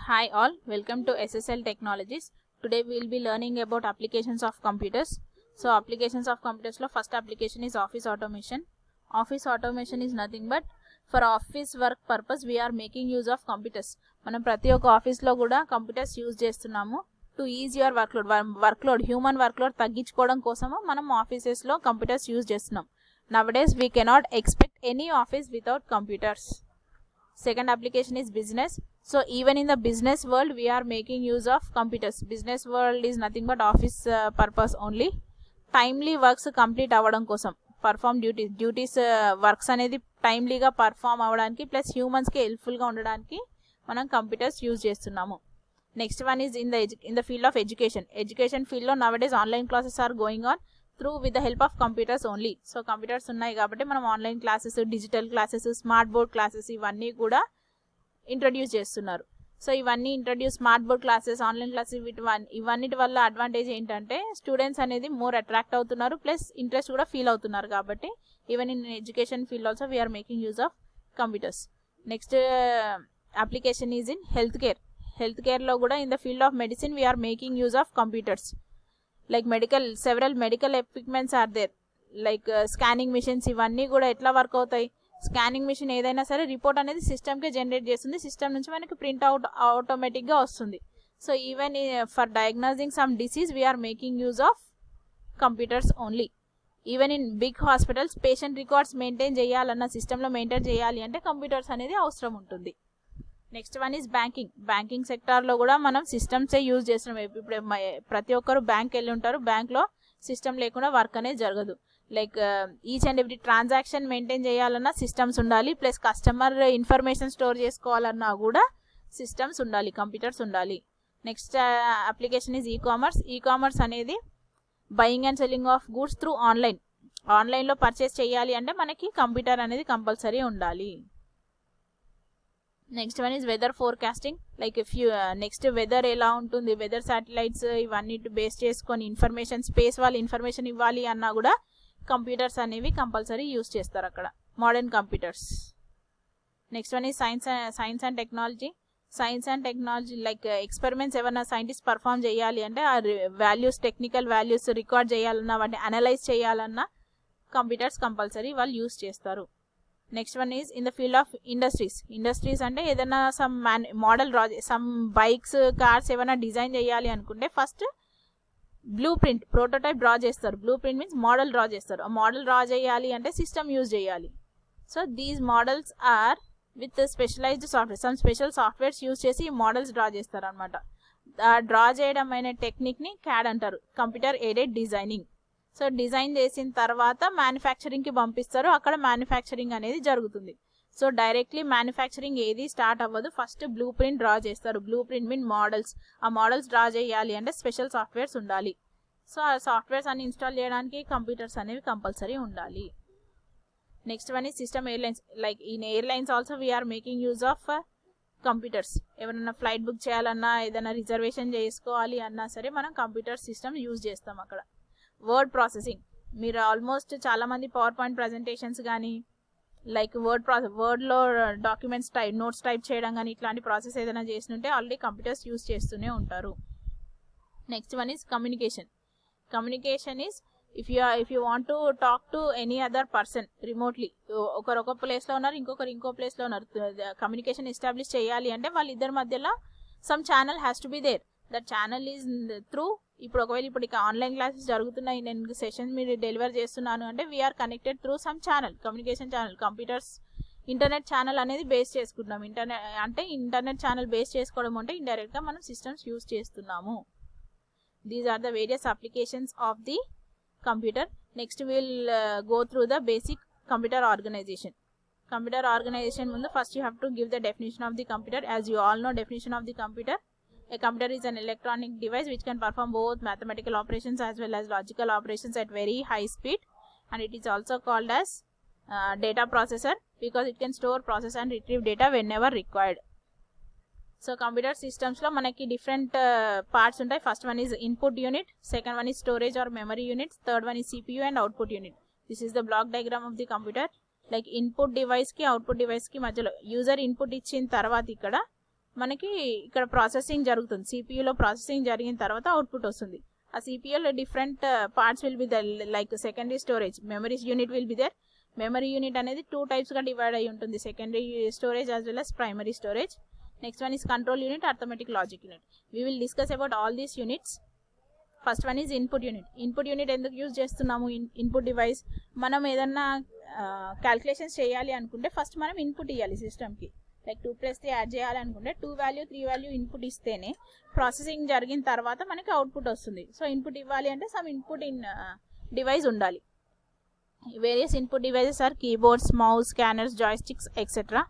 Hi all, welcome to SSL Technologies. Today we will be learning about applications of computers. So applications of computers lo first application is office automation. Office automation is nothing but for office work purpose we are making use of computers. మనం ప్రతి ఒక్క office లో కూడా computers use చేస్తున్నాము to ease your workload human workload తగ్గించుకోవడం కోసము మనం offices లో కంప్యూటర్స్ యూజ్ చేస్తున్నాం. Nowadays we cannot expect any office without computers. Second application is business. So even in the business world we are making use of computers. Business world is nothing but office purpose only. Timely works complete అవ్వడం కోసం perform duties works అనేది టైమ్లీగా perform అవ్వడానికి plus హ్యూమన్స్కి హెల్ప్ఫుల్గా ఉండడానికి మనం computers use చేస్తున్నాము. Next one is in the field of education ఫీల్డ్లో nowadays online classes are going on through with the help of computers only. So computers ఉన్నాయి కాబట్టి మనం online classes, digital classes, smart board classes ఇవన్నీ కూడా introduce చేస్తున్నారు. So ఇవన్నీ smart board classes, online classes ఇవన్నిటి వల్ల అడ్వాంటేజ్ ఏంటంటే స్టూడెంట్స్ అనేది మోర్ అట్రాక్ట్ అవుతున్నారు ప్లస్ ఇంట్రెస్ట్ కూడా ఫీల్ అవుతున్నారు కాబట్టి even in education field also we are making use of computers. Next application is in health కేర్లో కూడా in the field of medicine we are making use of computers. Like several medical equipments are there like scanning machines. ఇవన్నీ కూడా ఎట్లా work అవుతాయి, scanning machine ఏదైనా సరే report అనేది సిస్టమ్కే generate చేస్తుంది, సిస్టమ్ నుంచి మనకి ప్రింట్ అవుట్ ఆటోమేటిక్గా వస్తుంది. So even for diagnosing some disease we are making use of computers only. Even in big hospitals patient records maintain చేయాలన్న సిస్టంలో మెయింటైన్ చేయాలి అంటే కంప్యూటర్స్ అనేది అవసరం ఉంటుంది. నెక్స్ట్ వన్ ఈజ్ బ్యాంకింగ్ సెక్టార్లో కూడా మనం సిస్టమ్సే యూజ్ చేస్తున్నాం. ఇప్పుడు ప్రతి ఒక్కరు బ్యాంక్ వెళ్ళి ఉంటారు, బ్యాంక్లో సిస్టమ్ లేకుండా వర్క్ అనేది జరగదు. Like each and every transaction maintain చేయాలన్నా సిస్టమ్స్ ఉండాలి, ప్లస్ కస్టమర్ ఇన్ఫర్మేషన్ స్టోర్ చేసుకోవాలన్నా కూడా సిస్టమ్స్ ఉండాలి, కంప్యూటర్స్ ఉండాలి. Next application is e commerce అనేది buying and selling of goods through ఆన్లైన్లో పర్చేస్ చేయాలి అంటే మనకి కంప్యూటర్ అనేది కంపల్సరీ ఉండాలి. Next one is weather forecasting. Like next weather ఎలా ఉంటుంది, వెదర్ శాటిలైట్స్ ఇవన్నీ బేస్ చేసుకొని స్పేస్ వాళ్ళు ఇన్ఫర్మేషన్ ఇవ్వాలి అన్నా కూడా కంప్యూటర్స్ అనేవి కంపల్సరీ యూజ్ చేస్తారు అక్కడ, modern computers. Next one is science and technology. Like experiments ఏమన్నా సైంటిస్ట్ పర్ఫామ్ చేయాలి అంటే ఆ టెక్నికల్ వాల్యూస్ రికార్డ్ చేయాలన్నా, వాటిని అనలైజ్ చేయాలన్నా కంప్యూటర్స్ కంపల్సరీ వాళ్ళు యూజ్ చేస్తారు. Next one is in the field of industries అంటే ఏదైనా సమ్ బైక్స్, కార్స్ ఏమైనా డిజైన్ చేయాలి అనుకుంటే ఫస్ట్ ప్రోటోటైప్ డ్రా చేస్తారు. Blueprint means model draw చేస్తారు. ఆ మోడల్ డ్రా చేయాలి అంటే సిస్టమ్ యూజ్ చేయాలి. So these models are with specialised software, some special softwares use చేసి ఈ మోడల్స్ డ్రా చేస్తారు అనమాట. డ్రా చేయడం అనే టెక్నిక్ని CAD అంటారు, computer aided designing. So design చేసిన తర్వాత మ్యానుఫ్యాక్చరింగ్కి పంపిస్తారు, అక్కడ మ్యానుఫ్యాక్చరింగ్ అనేది జరుగుతుంది. సో డైరెక్ట్లీ మ్యానుఫ్యాక్చరింగ్ ఏది స్టార్ట్ అవ్వదు, ఫస్ట్ బ్లూ ప్రింట్ డ్రా చేస్తారు. Blueprint mean models. ఆ మోడల్స్ డ్రా చేయాలి అంటే స్పెషల్ సాఫ్ట్వేర్స్ ఉండాలి. సో ఆ సాఫ్ట్వేర్స్ అన్ని ఇన్స్టాల్ చేయడానికి కంప్యూటర్స్ అనేవి కంపల్సరీ ఉండాలి. నెక్స్ట్ వన్ ఈ system airlines. Like in airlines also we are making use of computers. ఎవరైనా ఫ్లైట్ బుక్ చేయాలన్నా, ఏదైనా రిజర్వేషన్ చేసుకోవాలి అన్నా సరే మనం కంప్యూటర్ సిస్టమ్ యూజ్ చేస్తాం అక్కడ. Word processing. మీరు ఆల్మోస్ట్ చాలామంది పవర్ పాయింట్ ప్రజెంటేషన్స్ కానీ లైక్ వర్డ్లో డాక్యుమెంట్స్ నోట్స్ టైప్ చేయడం కానీ ఇట్లాంటి ప్రాసెస్ ఏదైనా చేస్తుంటే ఆల్రెడీ కంప్యూటర్స్ యూజ్ చేస్తూనే ఉంటారు. Next one is communication is if you want to talk to any other person remotely, ఒకరు ఒక ప్లేస్లో ఉన్నారు, ఇంకొకరు ఇంకో ప్లేస్లో ఉన్నారు, కమ్యూనికేషన్ ఎస్టాబ్లిష్ చేయాలి అంటే వాళ్ళిద్దరి మధ్యలో some channel has to be there. That channel is through ఒకవేళ ఇక ఆన్లైన్ క్లాసెస్ జరుగుతున్నాయి, నేను సెషన్స్ మీరు డెలివర్ చేస్తున్నాను అంటే we are connected through some channel, communication channel. Computers internet channel అనేది బేస్ చేసుకుంటున్నాం. ఇంటర్నెట్ ఛానల్ బేస్ చేసుకోవడం అంటే ఇండైరెక్ట్గా మనం సిస్టమ్స్ యూజ్ చేస్తున్నాము. These are the various applications of the computer. Next will go through the basic computer organisation. Computer organisation ముందు first you have to give the definition of the computer. As you all know definition of the computer. A computer is an electronic device which can perform both mathematical operations as well as logical operations at very high speed, and it is also called as data processor because it can store, process and retrieve data whenever required. So computer systems lo manaki different parts untai. First one is input unit, second one is storage or memory unit, third one is CPU and output unit. This is the block diagram of the computer. Like input device ki output device ki madhyalo user input ichin tarvata ikkada మనకి ఇక్కడ processing జరుగుతుంది. సిపియూలో processing జరిగిన తర్వాత output వస్తుంది. ఆ సిపియూలో different parts will be there, like secondary storage, memory unit will be there. Memory unit అనేది 2 టైప్స్గా డివైడ్ అయి ఉంటుంది, secondary storage as well as primary storage. Next one is control unit, arithmetic logic unit. We will discuss about all these units. First one is input unit. Input unit ఎందుకు use చేస్తున్నాము? Input device, మనం ఏదన్నా calculations చేయాలి అనుకుంటే first మనం input ఇవ్వాలి సిస్టమ్కి. Like 2+3 add చేయాలనుకుంటే 2 వాల్యూ 3 వాల్యూ ఇన్పుట్ ఇస్తేనే ప్రాసెసింగ్ జరిగిన తర్వాత మనకి అవుట్పుట్ వస్తుంది. సో ఇన్పుట్ ఇవ్వాలి అంటే సమ్ ఇన్పుట్ డివైస్ ఉండాలి. Various input devices are keyboards, mouse, scanners, joysticks, etcetera.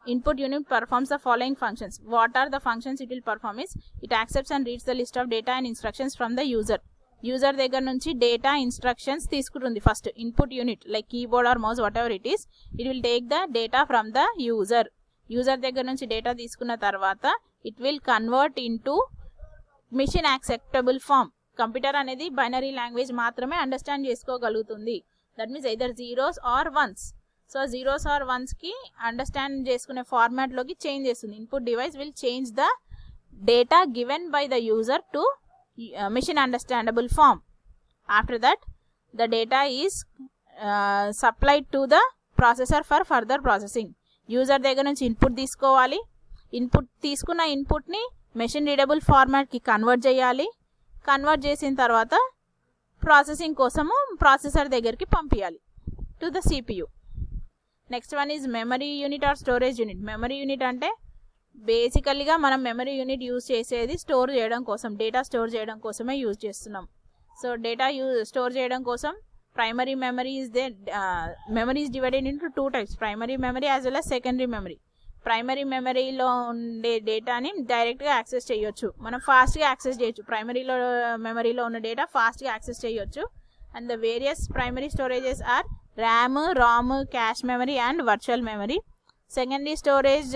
Input unit performs the following functions. What are the functions it will perform is, it accepts and reads the list of data and instructions from the user. User దగ్గర నుంచి data instructions తీసుకుంటుంది first. Input unit like keyboard or mouse whatever it is, it will take the data from the user. User దగ్గర నుంచి data తీసుకున్న తర్వాత it will convert into machine acceptable form. Computer అనేది binary language మాత్రమే understand చేసుకోగలుగుతుంది. That means either zeros or ones. So zeros or వన్స్కి understand చేసుకునే ఫార్మాట్లోకి చేంజ్ చేస్తుంది. Input device will change the data given by the user to machine understandable form. After that the data is supplied to the processor for further processing. User దగ్గర నుంచి input తీసుకోవాలి. Input తీసుకున్న ఇన్పుట్ని machine readable ఫార్మాట్కి convert చేయాలి. Convert చేసిన తర్వాత processing కోసము processor దగ్గరికి పంపించాలి to the CPU. Next one is memory unit or storage unit. Memory unit అంటే బేసికల్గా మనం మెమరీ యూనిట్ యూజ్ చేసేది స్టోర్ చేయడం కోసం, డేటా స్టోర్ చేయడం కోసమే యూజ్ చేస్తున్నాం. సో డేటా స్టోర్ చేయడం కోసం primary memory is they. Memory is divided into 2 types, primary memory as well as secondary memory. Primary మెమరీలో ఉండే డేటాని డైరెక్ట్గా యాక్సెస్ చేయొచ్చు, మనం ఫాస్ట్గా యాక్సెస్ చేయొచ్చు. ప్రైమరీలో మెమరీలో ఉన్న డేటా ఫాస్ట్గా యాక్సెస్ చేయొచ్చు. And the various primary storages are RAM, RAM, cache memory and virtual memory. Secondary storage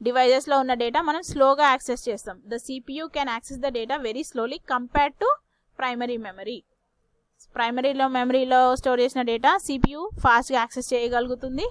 డివైజెస్లో ఉన్న డేటా మనం స్లోగా యాక్సెస్ చేస్తాం. The CPU can access the data very slowly compared to primary memory. మెమరీలో store చేసిన data CPU ఫాస్ట్గా access చేయగలుగుతుంది.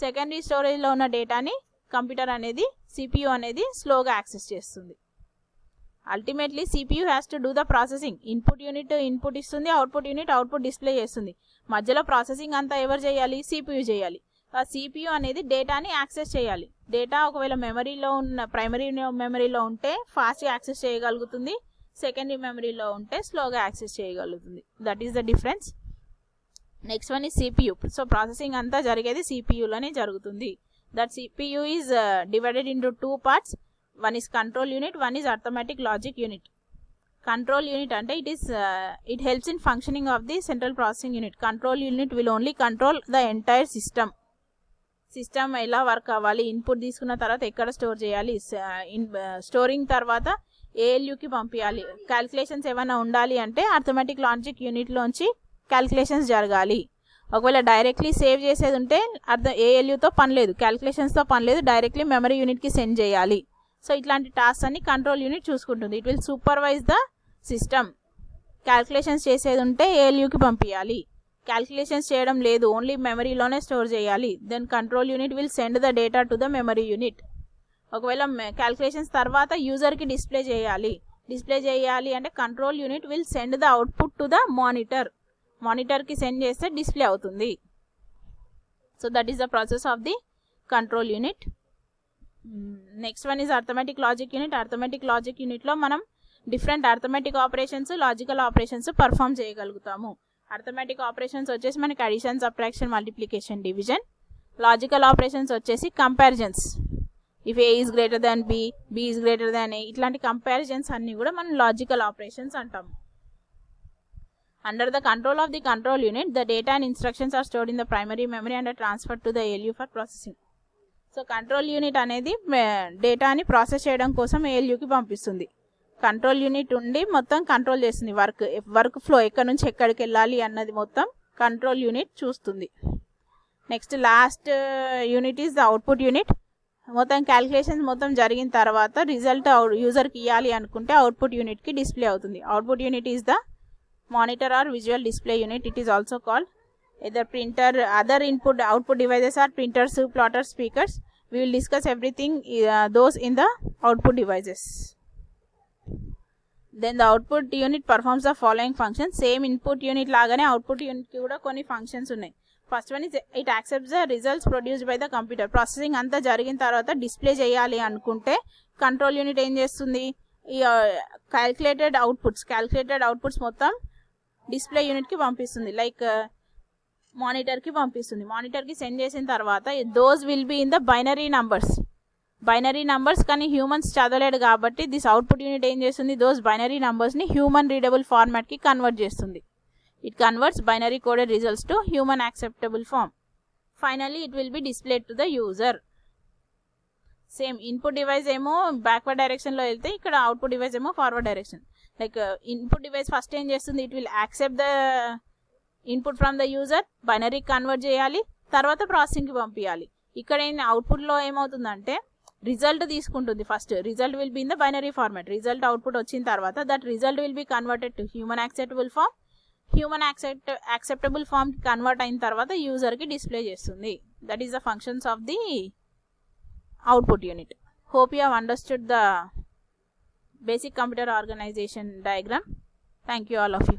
Secondary స్టోరేజ్లో ఉన్న డేటాని కంప్యూటర్ అనేది, సిపియూ అనేది స్లోగా యాక్సెస్ చేస్తుంది. Ultimately CPU has to do the processing. Input unit input ఇస్తుంది, అవుట్పుట్ యూనిట్ అవుట్పుట్ డిస్ప్లే చేస్తుంది. మధ్యలో ప్రాసెసింగ్ అంతా ఎవరు చేయాలి? సిపియూ చేయాలి. ఆ సిపియూ అనేది డేటాని యాక్సెస్ చేయాలి. డేటా ఒకవేళ మెమరీలో ఉన్న ప్రైమరీ మెమరీలో ఉంటే ఫాస్ట్గా యాక్సెస్ చేయగలుగుతుంది, సెకండరీ మెమరీలో ఉంటే స్లోగా యాక్సెస్ చేయగలుగుతుంది. That is the difference. Next one is CPU. So processing అంతా జరిగేది సిపియూలోనే జరుగుతుంది. That CPU is divided into 2 parts. One is control unit, one is arithmetic logic unit. Control unit అంటే it helps in functioning of the central processing unit. Control unit will only control the entire system. System ఎలా work అవ్వాలి, input తీసుకున్న తర్వాత ఎక్కడ store చేయాలి, storing తర్వాత ఏఎల్యూకి పంపించాలి. Calculations ఏమైనా ఉండాలి అంటే అర్థమెటిక్ లాజిక్ యూనిట్లోంచి క్యాల్కులేషన్స్ జరగాలి. ఒకవేళ డైరెక్ట్లీ సేవ్ చేసేది ఉంటే ఏఎల్యూతో పని లేదు, క్యాల్కులేషన్స్తో పని లేదు, డైరెక్ట్లీ మెమరీ యూనిట్కి సెండ్ చేయాలి. సో ఇట్లాంటి టాస్క్ అన్ని కంట్రోల్ యూనిట్ చూసుకుంటుంది. It will supervise the system. Calculations చేసేది ఉంటే ఏఎల్యూకి పంపించాలి, క్యాల్కులేషన్స్ చేయడం లేదు, ఓన్లీ మెమరీలోనే స్టోర్ చేయాలి. Then control unit will send the data to the memory unit. ఒకవేళ క్యాల్కులేషన్స్ తర్వాత యూజర్కి డిస్ప్లే చేయాలి అంటే control unit will send the output to the మానిటర్కి సెండ్ చేస్తే డిస్ప్లే అవుతుంది. So that is the process of the control unit. Next one is arithmetic logic unit. Arithmetic logic యూనిట్లో మనం different arithmetic operations, logical operations perform చేయగలుగుతాము. Arithmetic operations వచ్చేసి మనకి addition, subtraction, multiplication, division. Logical operations వచ్చేసి comparisons. If A is greater than B, B is greater than A, ఇట్లాంటి comparisons అన్నీ కూడా మనం లాజికల్ ఆపరేషన్స్ అంటాము. Under the control of the control unit, the data and instructions are stored in the primary memory and transfer to the ALU for processing. So control unit అనేది డేటాని process చేయడం కోసం ఏఎల్యూకి పంపిస్తుంది. Control unit ఉండి మొత్తం control చేస్తుంది. Work flow ఎక్కడి నుంచి ఎక్కడికి వెళ్ళాలి అన్నది మొత్తం కంట్రోల్ యూనిట్ చూస్తుంది. Next last unit is the output unit. మొత్తం క్యాల్కులేషన్స్ మొత్తం జరిగిన తర్వాత రిజల్ట్ యూజర్కి ఇవ్వాలి అనుకుంటే అవుట్పుట్ యూనిట్కి డిస్ప్లే అవుతుంది. Output unit is the monitor or visual display unit. It is also called either printer. Other output devices are printers, plotters, speakers. we will discuss everything those in the output devices. Then the output unit performs the following functions. Same input unit లాగానే output unit కి కూడా కొన్ని functions ఉన్నాయి. First one is it accepts the results produced by the computer. Processing అంతా జరిగిన తర్వాత display చేయాలి అనుకుంటే కంట్రోల్ యూనిట్ ఏం చేస్తుంది, ఈ క్యాల్కులేటెడ్ అవుట్పుట్స్ మొత్తం డిస్ప్లే యూనిట్కి పంపిస్తుంది. లైక్ మానిటర్కి పంపిస్తుంది. మానిటర్కి సెండ్ చేసిన తర్వాత those will be in the binary numbers కానీ హ్యూమన్స్ చదవలేడు కాబట్టి దిస్ అవుట్పుట్ యూనిట్ ఏం చేస్తుంది, దోస్ బైనరీ నంబర్స్ని హ్యూమన్ రీడబుల్ ఫార్మాట్కి కన్వర్ట్ చేస్తుంది. It converts binary coded results to human acceptable form. Finally, it will be displayed to the user. Same input device ఏమో backward direction లో వెళ్తే ఇక్కడ output device ఏమో forward direction. Like input device first ఏం చేస్తుంది, it will accept the input from the user, binary convert చేయాలి, తర్వాత ప్రాసెసింగ్కి పంపించాలి. ఇక్కడ అవుట్పుట్లో ఏమవుతుందంటే రిజల్ట్ తీసుకుంటుంది. First result will be in the binary format. Result output వచ్చిన తర్వాత that result will be converted to human acceptable form. Human acceptable form convert అయిన తర్వాత యూజర్కి డిస్ప్లే చేస్తుంది. That is the functions of the output unit. Hope you have understood the basic computer organization diagram. Thank you all of you.